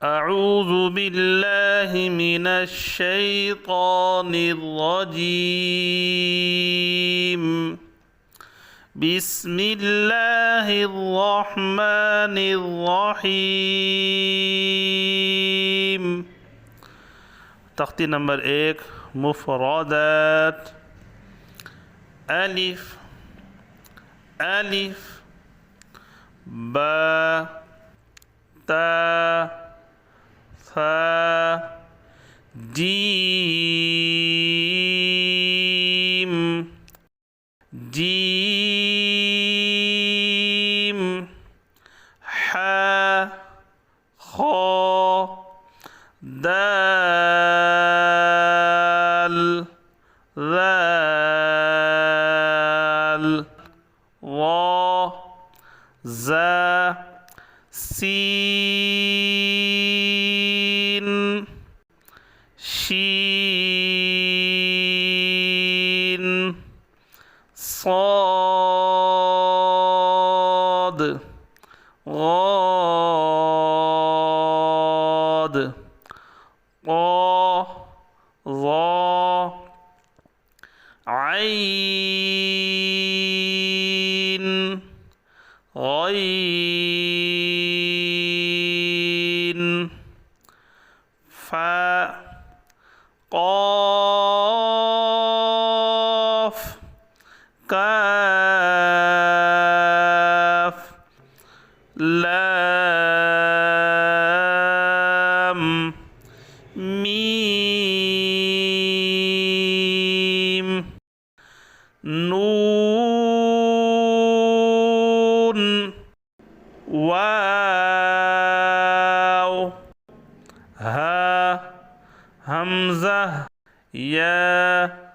أعوذ بالله من الشيطان الرجيم. بسم الله الرحمن الرحيم. تخطي نمبر 1 مفردات. ألف ألف با تا ثا جيم جيم حا خا دال ذال را زا سين شين صاد غاد قا ظا عين غين فا قاف كاف لام ميم نون واو ها همزة يا